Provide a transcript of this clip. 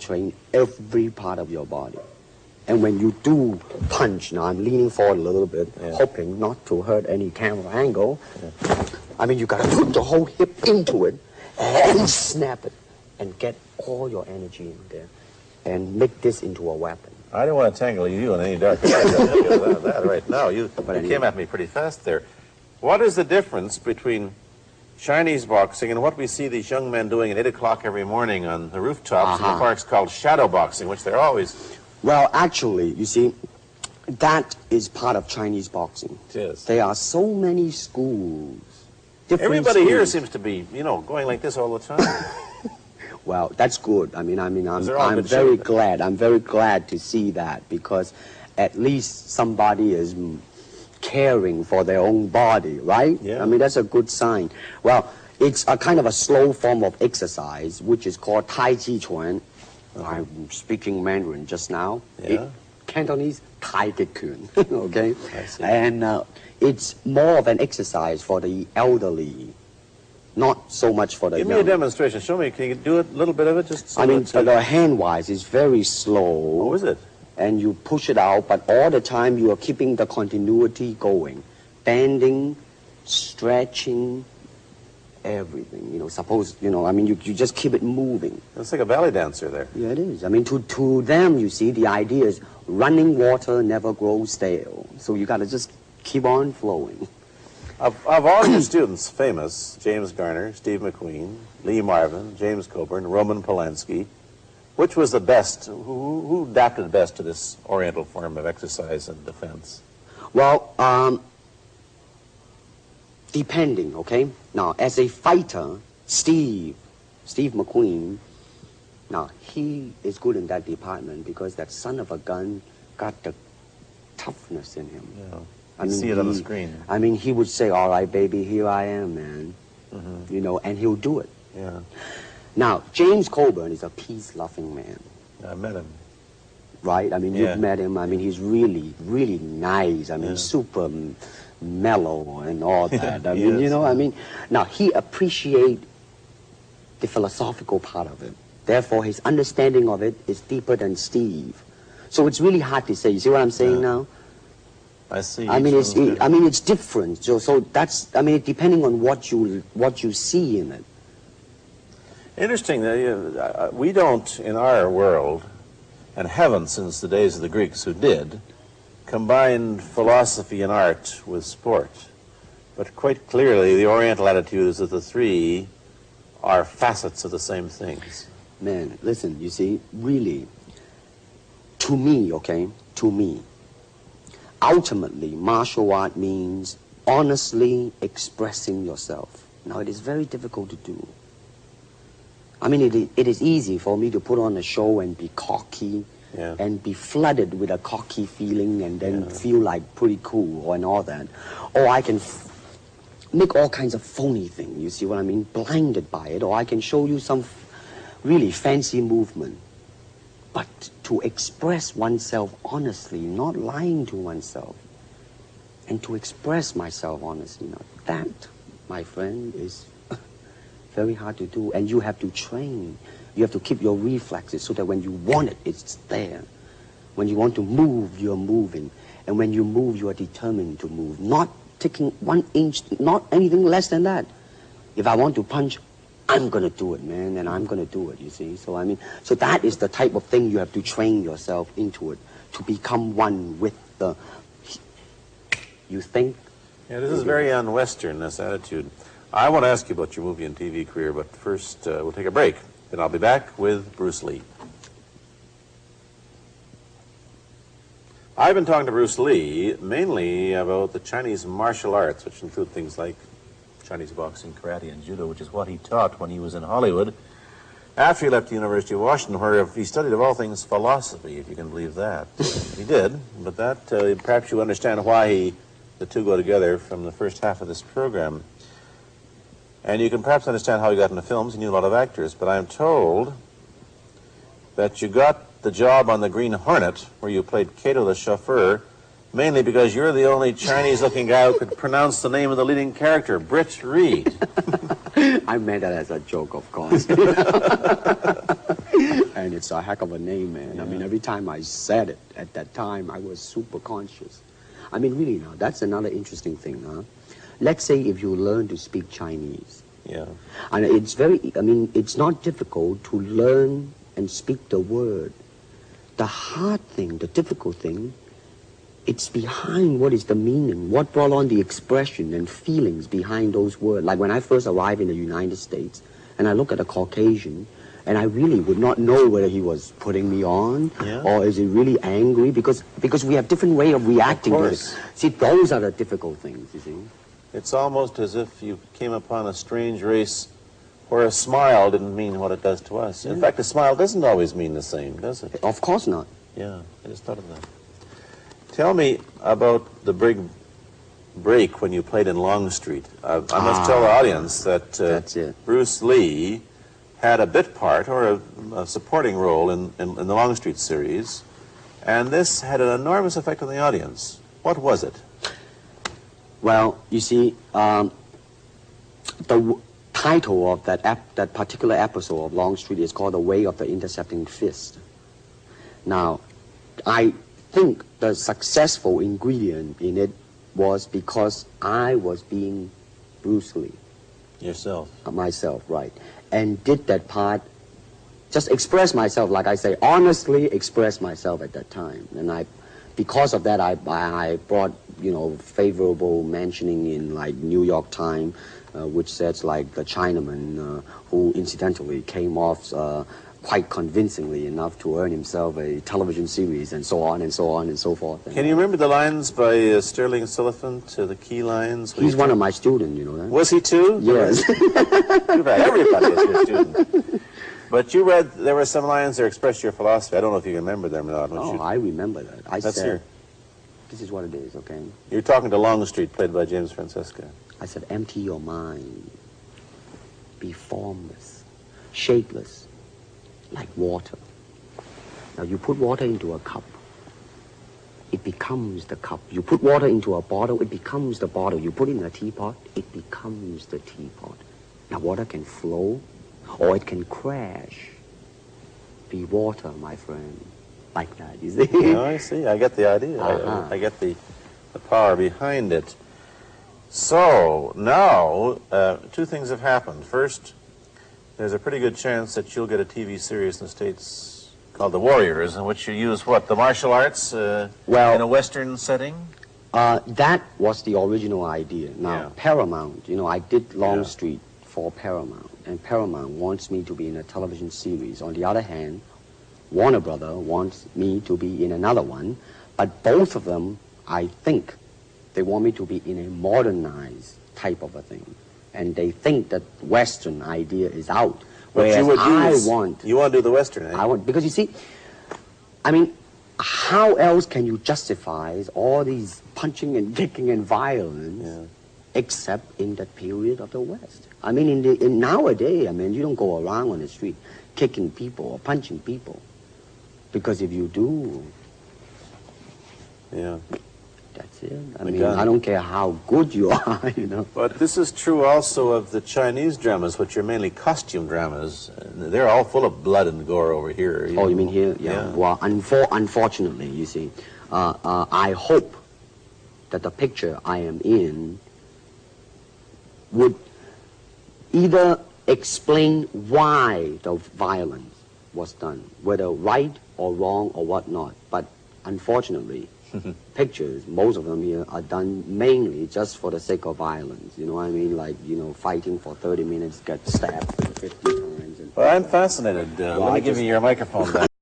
train every part of your body. And when you do punch, now I'm leaning forward a little bit, hoping not to hurt any camera angle. I mean, you got to put the whole hip into it and snap it and get all your energy in there and make this into a weapon. I don't want to tangle you in any dark that right now. You came at me pretty fast there. What is the difference between Chinese boxing and what we see these young men doing at 8 o'clock every morning on the rooftops in the parks called shadow boxing, which they're always... Well, actually, you see, that is part of Chinese boxing. Yes. There are so many schools. Everybody here seems to be, you know, going like this all the time. Well, that's good. I'm very glad. I'm very glad to see that, because at least somebody is caring for their own body, right? Yeah. I mean, that's a good sign. Well, it's a kind of a slow form of exercise, which is called Tai Chi Chuan. I'm speaking Mandarin just now. Yeah. Cantonese, Tai Chi Kun, okay? I see. And it's more of an exercise for the elderly, not so much for the young. Give me a demonstration. Show me. Can you do it, a little bit of it? Just so I mean, the hand-wise is very slow. Oh, is it? And you push it out, but all the time you are keeping the continuity going. Bending, stretching, everything. You know, suppose, you know, I mean, you just keep it moving. It's like a ballet dancer there. Yeah, it is. I mean, to them, you see, the idea is running water never grows stale. So you got to just keep on flowing. Of all your students, famous, James Garner, Steve McQueen, Lee Marvin, James Coburn, Roman Polanski, which was the best? Who adapted best to this Oriental form of exercise and defense? Well, depending, okay? Now, as a fighter, Steve McQueen, now, he is good in that department because that son of a gun got the toughness in him. Yeah. I mean, see it on the screen. I mean, he would say, all right, baby, here I am, man. You know, and he'll do it. Yeah. Now, James Coburn is a peace-loving man. I met him. Right? I mean, you've met him. I mean, he's really, really nice. I mean, super mellow and all that. I mean, you know, I mean, now, he appreciates the philosophical part of it. Therefore, his understanding of it is deeper than Steve. So it's really hard to say. You see what I'm saying now? I see. I mean, it's different. So that's, I mean, depending on what you see in it. Interesting. We don't, in our world, and haven't since the days of the Greeks who did, combine philosophy and art with sport. But quite clearly, the Oriental attitude is that the three are facets of the same things. Man, listen, you see, really, to me, okay, to me, ultimately, martial art means honestly expressing yourself. Now, it is very difficult to do. I mean, it is easy for me to put on a show and be cocky and be flooded with a cocky feeling and then feel like pretty cool and all that. Or I can make all kinds of phony things, you see what I mean, blinded by it. Or I can show you some really fancy movement. But to express oneself honestly, not lying to oneself, and to express myself honestly, now that, my friend, is very hard to do. And you have to train. You have to keep your reflexes so that when you want it, it's there. When you want to move, you're moving. And when you move, you are determined to move. Not taking 1 inch, not anything less than that. If I want to punch, I'm going to do it, man, and I'm going to do it, you see. So, I mean, so that is the type of thing you have to train yourself into it, to become one with the, you think? Yeah, this is very un-Western, this attitude. I want to ask you about your movie and TV career, but first we'll take a break. Then I'll be back with Bruce Lee. I've been talking to Bruce Lee mainly about the Chinese martial arts, which include things like Chinese boxing, karate, and judo, which is what he taught when he was in Hollywood. After he left the University of Washington, where he studied, of all things, philosophy, if you can believe that. He did, but that, perhaps you understand why the two go together from the first half of this program. And you can perhaps understand how he got into films. He knew a lot of actors, but I'm told that you got the job on the Green Hornet, where you played Cato the chauffeur, mainly because you're the only Chinese-looking guy who could pronounce the name of the leading character, Britt Reed. I meant that as a joke, of course. and it's a heck of a name, man. I mean, every time I said it at that time, I was super conscious. I mean, really now, that's another interesting thing, huh? Let's say if you learn to speak Chinese. Yeah. And it's very, I mean, it's not difficult to learn and speak the word. The hard thing, the difficult thing, it's behind what is the meaning, what brought on the expression and feelings behind those words. Like when I first arrived in the United States, and I look at a Caucasian, and I really would not know whether he was putting me on or is he really angry, because we have different way of reacting to it. See, those are the difficult things, you see. It's almost as if you came upon a strange race where a smile didn't mean what it does to us. In fact, a smile doesn't always mean the same, does it? Of course not. Yeah, I just thought of that. Tell me about the big break when you played in Longstreet. I must tell the audience that Bruce Lee had a bit part or a supporting role in the Longstreet series, and this had an enormous effect on the audience. What was it? Well, you see, the title of that particular episode of Longstreet is called The Way of the Intercepting Fist. Now, I think the successful ingredient in it was because I was being Bruce Lee. Yourself. Myself, right. And did that part, just express myself, like I say, honestly express myself at that time. And because of that, I brought, you know, favorable mentioning in, like, New York Times, which says, like, the Chinaman, who incidentally came off quite convincingly enough to earn himself a television series, and so on and so on and so forth. Can you remember the lines by Sterling Sullivan, the key lines? He's one of my students, you know that? Was he too? Yes. Too bad. Everybody is your student. But you read, there were some lines that expressed your philosophy. I don't know if you remember them or not. Oh, I remember that. I Let's said, hear. this is what it is, okay? You're talking to Longstreet, played by James Francesca. I said, empty your mind. Be formless, shapeless, like water. Now, you put water into a cup, it becomes the cup. You put water into a bottle, it becomes the bottle. You put it in a teapot, it becomes the teapot. Now, water can flow, or it can crash. Be water, my friend. Like that, you see? Oh, I see. I get the idea. I get the power behind it. So, now, two things have happened. First, there's a pretty good chance that you'll get a TV series in the States called The Warriors, in which you use, what, the martial arts in a Western setting? That was the original idea. Now, Paramount, you know, I did Longstreet for Paramount, and Paramount wants me to be in a television series. On the other hand, Warner Brother wants me to be in another one, but both of them, I think, they want me to be in a modernized type of a thing. And they think that Western idea is out. Whereas you want to do the Western, eh? I want, because you see, I mean, how else can you justify all these punching and kicking and violence except in that period of the West? I mean, in nowadays, I mean, you don't go around on the street kicking people or punching people. Because if you do, that's it. I mean, I don't care how good you are, you know. But this is true also of the Chinese dramas, which are mainly costume dramas. They're all full of blood and gore over here. Oh, you mean here? Yeah. Well, unfortunately, you see, I hope that the picture I am in would either explain why the violence was done, whether right or wrong or whatnot. But unfortunately, pictures, most of them here, are done mainly just for the sake of violence. You know what I mean? Like, you know, fighting for 30 minutes, get stabbed 50 times. Well, I'm fascinated. Let me give you your microphone back.